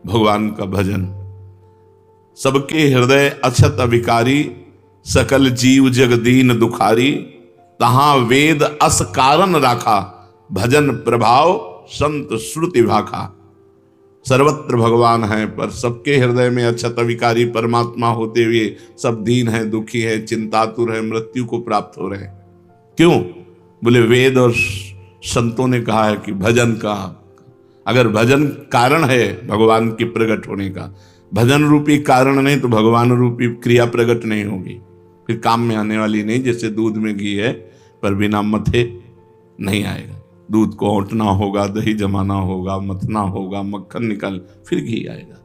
भगवान का भजन। सबके हृदय अछत अविकारी, सकल जीव जगदीन दुखारी, तहां वेद अस कारण राखा, भजन प्रभाव संत श्रुति भाखा। सर्वत्र भगवान है, पर सबके हृदय में अछत अविकारी परमात्मा होते हुए सब दीन है, दुखी है, चिंतातुर है, मृत्यु को प्राप्त हो रहे हैं। क्यों? बोले वेद और संतों ने कहा है कि भजन का, अगर भजन कारण है भगवान के प्रकट होने का, भजन रूपी कारण नहीं तो भगवान रूपी क्रिया प्रकट नहीं होगी, फिर काम में आने वाली नहीं। जैसे दूध में घी है पर बिना मथे नहीं आएगा, दूध को औंटना होगा, दही जमाना होगा, मथना होगा, मक्खन निकल फिर घी आएगा।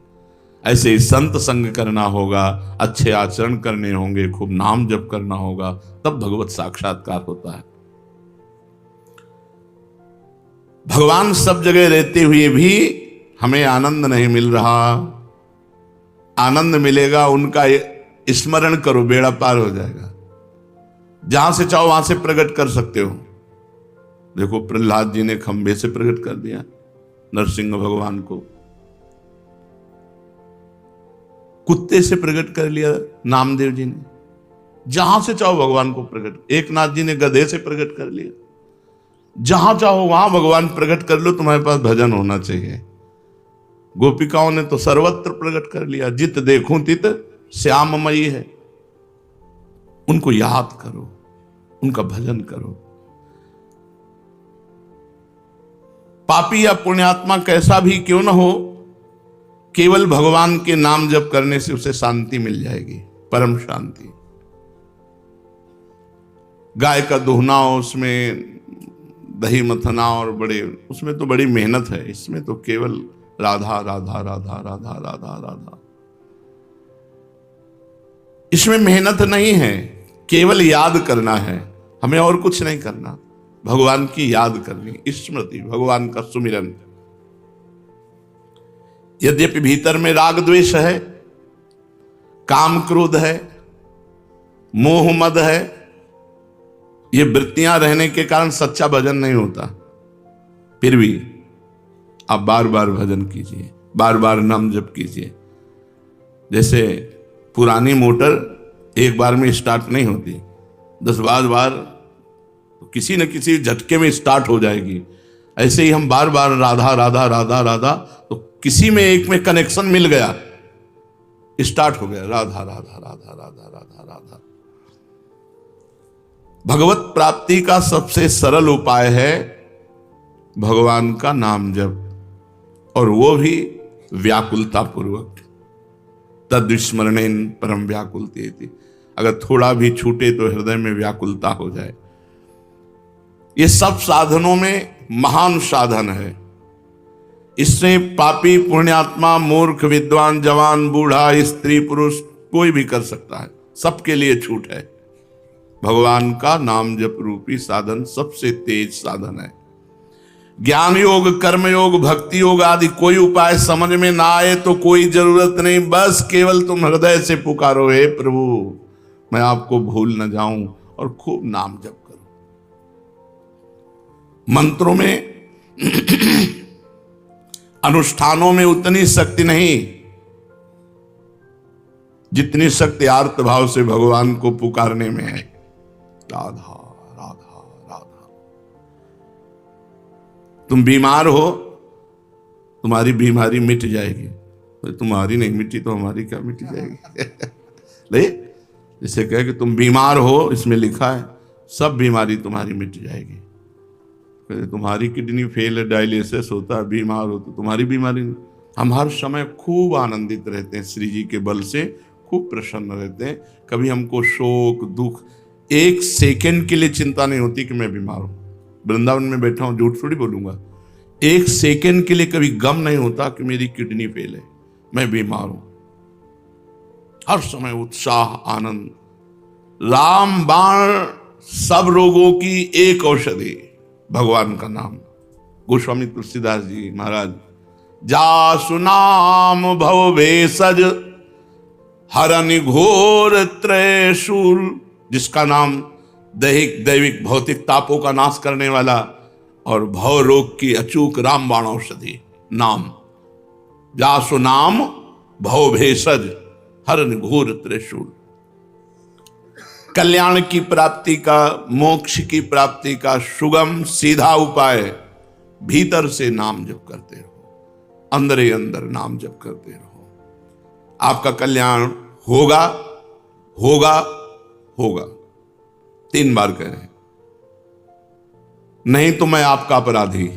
ऐसे ही संत संग करना होगा, अच्छे आचरण करने होंगे, खूब नाम जप करना होगा, तब भगवत साक्षात्कार होता है। भगवान सब जगह रहते हुए भी हमें आनंद नहीं मिल रहा। आनंद मिलेगा उनका स्मरण करो, बेड़ा पार हो जाएगा। जहां से चाहो वहां से प्रकट कर सकते हो। देखो प्रहलाद जी ने खंभे से प्रकट कर दिया नरसिंह भगवान को, कुत्ते से प्रकट कर लिया नामदेव जी ने, जहां से चाहो भगवान को प्रकट। एकनाथ जी ने गधे से प्रकट कर लिया। जहां चाहो वहां भगवान प्रकट कर लो, तुम्हारे पास भजन होना चाहिए। गोपिकाओं ने तो सर्वत्र प्रकट कर लिया, जित देखूं तित श्याममयी है। उनको याद करो, उनका भजन करो। पापी या पुण्यात्मा कैसा भी क्यों ना हो, केवल भगवान के नाम जप करने से उसे शांति मिल जाएगी, परम शांति। गाय का दुहना, उसमें दही मथना, और बड़े उसमें तो बड़ी मेहनत है, इसमें तो केवल राधा राधा राधा राधा राधा राधा। इसमें मेहनत नहीं है, केवल याद करना है, हमें और कुछ नहीं करना। भगवान की याद करनी, स्मृति, भगवान का सुमिरन। यद्यपि भीतर में राग द्वेष है, काम क्रोध है, मोह मद है, ये वृत्तियां रहने के कारण सच्चा भजन नहीं होता। फिर भी आप बार बार भजन कीजिए, बार बार नाम जप कीजिए। जैसे पुरानी मोटर एक बार में स्टार्ट नहीं होती, 10 बार किसी न किसी झटके में स्टार्ट हो जाएगी। ऐसे ही हम बार बार राधा राधा राधा राधा, तो किसी में एक में कनेक्शन मिल गया, स्टार्ट हो गया राधा राधा राधा राधा राधा राधा। भगवत प्राप्ति का सबसे सरल उपाय है भगवान का नाम जप, और वो भी व्याकुलता पूर्वक। तद्विस्मरणेन परम व्याकुलते। अगर थोड़ा भी छूटे तो हृदय में व्याकुलता हो जाए। ये सब साधनों में महान साधन है। इससे पापी पुण्यात्मा, मूर्ख, विद्वान, जवान, बूढ़ा, स्त्री, पुरुष कोई भी कर सकता है, सबके लिए छूट है। भगवान का नाम जप रूपी साधन सबसे तेज साधन है। ज्ञान योग, कर्म योग, भक्ति योग आदि कोई उपाय समझ में ना आए तो कोई जरूरत नहीं, बस केवल तुम हृदय से पुकारो, हे प्रभु मैं आपको भूल न जाऊं, और खूब नाम जप करो। मंत्रों में अनुष्ठानों में उतनी शक्ति नहीं जितनी शक्ति आर्त भाव से भगवान को पुकारने में है। राधा राधा राधा। तुम बीमार हो, तुम्हारी बीमारी मिट जाएगी। तो तुम्हारी नहीं मिटी तो हमारी क्या मिट जाएगी? ले, जैसे कहे कि तुम बीमार हो, इसमें लिखा है सब बीमारी तुम्हारी मिट जाएगी। तुम्हारी किडनी फेल है, डायलिसिस होता है, बीमार हो तो तुम्हारी बीमारी नहीं। हम हर समय खूब आनंदित रहते हैं, श्री जी के बल से खूब प्रसन्न रहते हैं। कभी हमको शोक दुख, एक सेकंड के लिए चिंता नहीं होती कि मैं बीमार हूं। वृंदावन में बैठा हूं, झूठ थोड़ी बोलूंगा, एक सेकंड के लिए कभी गम नहीं होता कि मेरी किडनी फेल है, मैं बीमार हूं। हर समय उत्साह, आनंद। राम बाण सब रोगों की एक औषधि, भगवान का नाम। गोस्वामी तुलसीदास जी महाराज, जा सुनाम भव भेषज हरनि घोर त्रयशूल, जिसका नाम दैहिक दैविक भौतिक तापों का नाश करने वाला और भव रोग की अचूक रामबाण औषधि नाम। जासु नाम भव भेषज हरन घोर त्रिशूल। कल्याण की प्राप्ति का, मोक्ष की प्राप्ति का सुगम सीधा उपाय भीतर से नाम जप करते रहो, अंदर ही अंदर नाम जप करते रहो। आपका कल्याण होगा होगा होगा। 3 बार कह रहे हैं, नहीं तो मैं आपका अपराधी।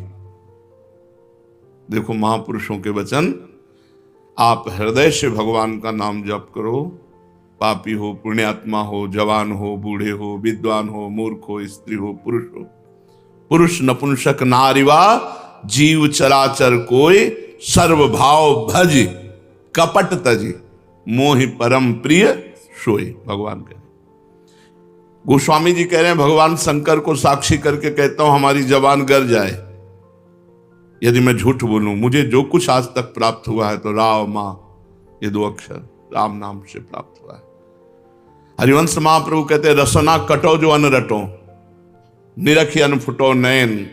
देखो महापुरुषों के वचन, आप हृदय से भगवान का नाम जप करो, पापी हो, पुण्यात्मा हो, जवान हो, बूढ़े हो, विद्वान हो, मूर्ख हो, स्त्री हो, पुरुष नपुंसक नारीवा, जीव चराचर कोय, सर्व भाव भज कपट तज, मोहि परम प्रिय सोय। भगवान कह, गोस्वामी जी कह रहे हैं, भगवान शंकर को साक्षी करके कहता हूं, हमारी जबान गर जाए यदि मैं झूठ बोलूं, मुझे जो कुछ आज तक प्राप्त हुआ है तो राव मां, ये 2 अक्षर राम नाम से प्राप्त हुआ है। हरिवंश महाप्रभु कहते हैं, रसना कटो जो अन रटो, निरखी अन फुटो नयन,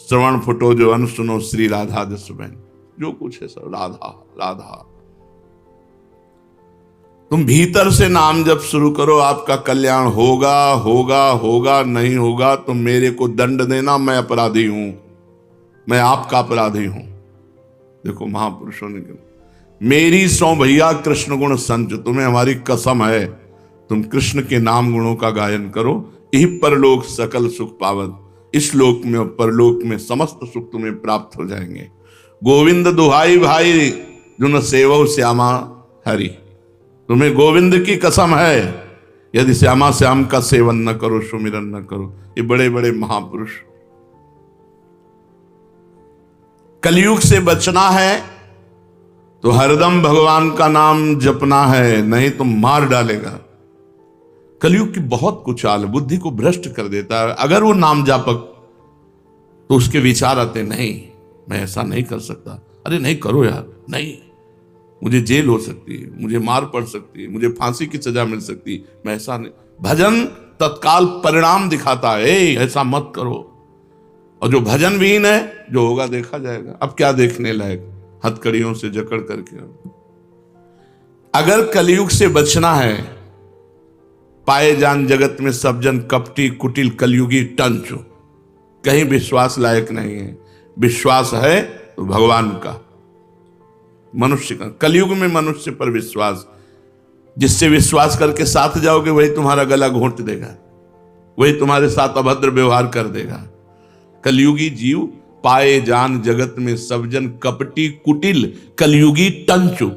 श्रवण फुटो जो अन सुनो, श्री राधा जस बहन। जो कुछ है सब राधा राधा। तुम भीतर से नाम जब शुरू करो, आपका कल्याण होगा होगा होगा। नहीं होगा तो मेरे को दंड देना, मैं अपराधी हूं, मैं आपका अपराधी हूं। देखो महापुरुषों ने कहा, मेरी सौ भैया कृष्ण गुण संच, तुम्हें हमारी कसम है, तुम कृष्ण के नाम गुणों का गायन करो, यही परलोक सकल सुख पावन। इस लोक में और परलोक में समस्त सुख तुम्हें प्राप्त हो जाएंगे। गोविंद दुहाई भाई जुन सेवो श्यामा हरि, तुम्हें गोविंद की कसम है, यदि श्यामा श्याम का सेवन न करो, सुमिरन न करो। ये बड़े बड़े महापुरुष। कलयुग से बचना है तो हरदम भगवान का नाम जपना है, नहीं तो मार डालेगा। कलयुग की बहुत कुछ चाल बुद्धि को भ्रष्ट कर देता है। अगर वो नाम जापक, तो उसके विचार आते, नहीं मैं ऐसा नहीं कर सकता, अरे नहीं करो यार, नहीं मुझे जेल हो सकती है, मुझे मार पड़ सकती है, मुझे फांसी की सजा मिल सकती है, मैं ऐसा नहीं। भजन तत्काल परिणाम दिखाता है, ऐसा मत करो। और जो भजन विहीन है, जो होगा देखा जाएगा। अब क्या देखने लायक, हथकड़ियों से जकड़ करके। अगर कलयुग से बचना है, पाए जान जगत में सब जन कपटी कुटिल कलयुगी टंच, कहीं विश्वास लायक नहीं है। विश्वास है तो भगवान का, मनुष्य का। कलयुग में मनुष्य पर विश्वास, जिससे विश्वास करके साथ जाओगे वही तुम्हारा गला घोंट देगा, वही तुम्हारे साथ अभद्र व्यवहार कर देगा। कलयुगी जीव पाए जान जगत में सब जन कपटी कुटिल कलयुगी टंचु,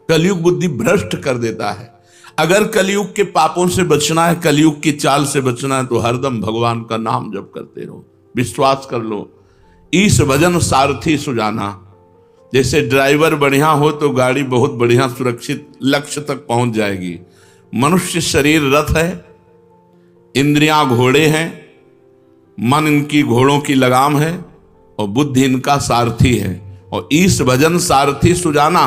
कलयुग बुद्धि भ्रष्ट कर देता है। अगर कलयुग के पापों से बचना है, कलयुग की चाल से बचना है, तो हरदम भगवान का नाम जप करते रहो। विश्वास कर लो, ईश भजन सारथी सुजाना। जैसे ड्राइवर बढ़िया हो तो गाड़ी बहुत बढ़िया सुरक्षित लक्ष्य तक पहुंच जाएगी। मनुष्य शरीर रथ है, इंद्रियां घोड़े हैं, मन इनकी घोड़ों की लगाम है और बुद्धि इनका सारथी है। और ईश भजन सारथी सुजाना,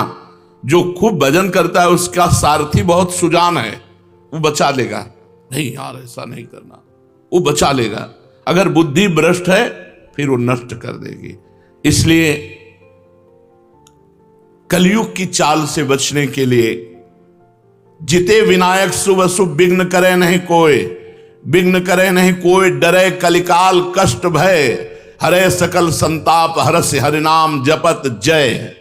जो खूब भजन करता है उसका सारथी बहुत सुजान है, वो बचा लेगा। नहीं यार ऐसा नहीं करना, वो बचा लेगा। अगर बुद्धि भ्रष्ट है फिर वो नष्ट कर देगी। इसलिए कलयुग की चाल से बचने के लिए, जिते विनायक शुभ अशुभ विघ्न करे नहीं कोई, विघ्न करे नहीं कोई, डरे कलिकाल कष्ट भय, हरे सकल संताप हरस हरिनाम जपत जय।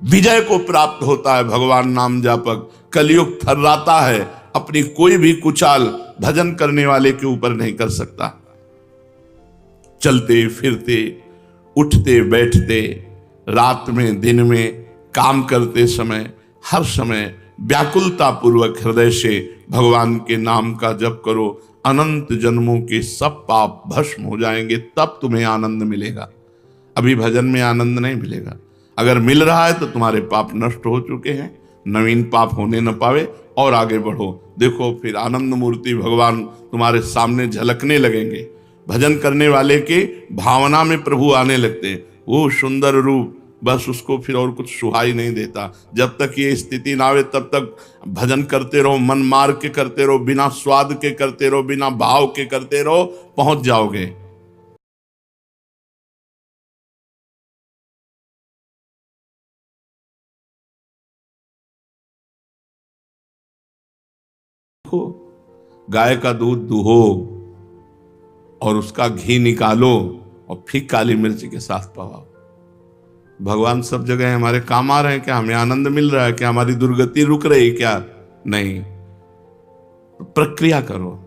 विजय को प्राप्त होता है भगवान नाम जापक। कलयुग थर्राता है, अपनी कोई भी कुचाल भजन करने वाले के ऊपर नहीं कर सकता। चलते फिरते, उठते बैठते, रात में दिन में, काम करते समय, हर समय व्याकुलता पूर्वक हृदय से भगवान के नाम का जप करो। अनंत जन्मों के सब पाप भस्म हो जाएंगे, तब तुम्हें आनंद मिलेगा। अभी भजन में आनंद नहीं मिलेगा। अगर मिल रहा है तो तुम्हारे पाप नष्ट हो चुके हैं, नवीन पाप होने न पावे और आगे बढ़ो। देखो फिर आनंद मूर्ति भगवान तुम्हारे सामने झलकने लगेंगे। भजन करने वाले के भावना में प्रभु आने लगते हैं। वो सुंदर रूप, बस उसको फिर और कुछ सुहाई नहीं देता। जब तक ये स्थिति ना आवे तब तक भजन करते रहो, मन मार के करते रहो, बिना स्वाद के करते रहो, बिना भाव के करते रहो, पहुंच जाओगे। रखो, गाय का दूध दुहो और उसका घी निकालो और फिर काली मिर्च के साथ पवाओ। भगवान सब जगह हमारे काम आ रहे हैं क्या? हमें आनंद मिल रहा है क्या? हमारी दुर्गति रुक रही क्या? नहीं। प्रक्रिया करो।